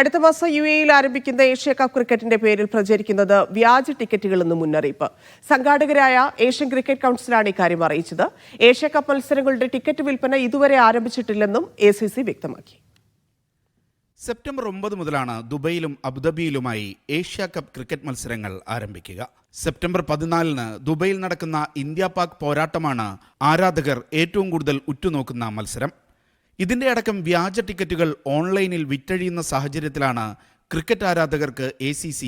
അടുത്ത മാസം UAE-യിൽ ആരംഭിക്കുന്ന ഏഷ്യ കപ്പ് ക്രിക്കറ്റിന്റെ പേരിൽ പ്രചരിക്കുന്നത് വ്യാജ ടിക്കറ്റുകളെന്ന് മുന്നറിയിപ്പ്. സംഘാടകരായ ഏഷ്യൻ ക്രിക്കറ്റ് കൗൺസിലാണ് ഇക്കാര്യം അറിയിച്ചത്. ഏഷ്യ കപ്പ് മത്സരങ്ങളുടെ ടിക്കറ്റ് വിൽപ്പന ഇതുവരെ ആരംഭിച്ചിട്ടില്ലെന്നും ACC വ്യക്തമാക്കി. സെപ്റ്റംബർ 9 മുതലാണ് ദുബൈയിലും അബുദാബിയിലുമായി ഏഷ്യ കപ്പ് ക്രിക്കറ്റ് മത്സരങ്ങൾ ആരംഭിക്കുക. സെപ്റ്റംബർ 14-ന് ദുബൈയിൽ നടക്കുന്ന ഇന്ത്യ-പാക് പോരാട്ടമാണ് ആരാധകർ ഏറ്റവും കൂടുതൽ ഉറ്റുനോക്കുന്ന മത്സരം. ഇതിന്റെ അടക്കം വ്യാജ ടിക്കറ്റുകൾ ഓൺലൈനിൽ വിറ്റഴിയുന്ന സാഹചര്യത്തിലാണ് ക്രിക്കറ്റ് ആരാധകർക്ക് ACC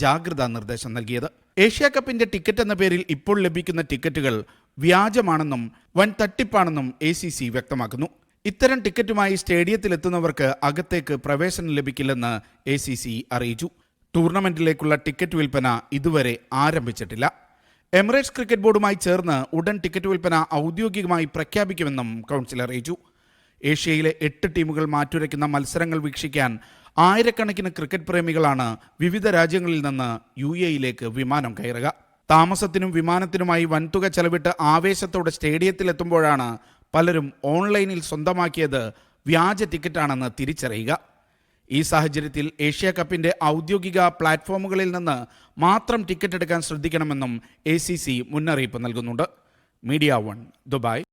ജാഗ്രതാ നിർദ്ദേശം നൽകിയത്. ഏഷ്യ കപ്പിന്റെ ടിക്കറ്റ് എന്ന പേരിൽ ഇപ്പോൾ ലഭിക്കുന്ന ടിക്കറ്റുകൾ വ്യാജമാണെന്നും വൻ തട്ടിപ്പാണെന്നും ACC വ്യക്തമാക്കുന്നു. ഇത്തരം ടിക്കറ്റുമായി സ്റ്റേഡിയത്തിലെത്തുന്നവർക്ക് അകത്തേക്ക് പ്രവേശനം ലഭിക്കില്ലെന്ന് ACC അറിയിച്ചു. ടൂർണമെന്റിലേക്കുള്ള ടിക്കറ്റ് വിൽപ്പന ഇതുവരെ ആരംഭിച്ചിട്ടില്ല. എമിറേറ്റ്സ് ക്രിക്കറ്റ് ബോർഡുമായി ചേർന്ന് ഉടൻ ടിക്കറ്റ് വിൽപ്പന ഔദ്യോഗികമായി പ്രഖ്യാപിക്കുമെന്നും കൗൺസിൽ അറിയിച്ചു. ഏഷ്യയിലെ 8 ടീമുകൾ മാറ്റുരയ്ക്കുന്ന മത്സരങ്ങൾ വീക്ഷിക്കാൻ ആയിരക്കണക്കിന് ക്രിക്കറ്റ് പ്രേമികളാണ് വിവിധ രാജ്യങ്ങളിൽ നിന്ന് UAE-യിലേക്ക് വിമാനം കയറുക. താമസത്തിനും വിമാനത്തിനുമായി വൻതുക ചെലവിട്ട് ആവേശത്തോടെ സ്റ്റേഡിയത്തിലെത്തുമ്പോഴാണ് പലരും ഓൺലൈനിൽ സ്വന്തമാക്കിയത് വ്യാജ ടിക്കറ്റാണെന്ന് തിരിച്ചറിയുക. ഈ സാഹചര്യത്തിൽ ഏഷ്യ കപ്പിന്റെ ഔദ്യോഗിക പ്ലാറ്റ്ഫോമുകളിൽ നിന്ന് മാത്രം ടിക്കറ്റ് എടുക്കാൻ ശ്രദ്ധിക്കണമെന്നും ACC മുന്നറിയിപ്പ് നൽകുന്നുണ്ട്. Media 1 Dubai.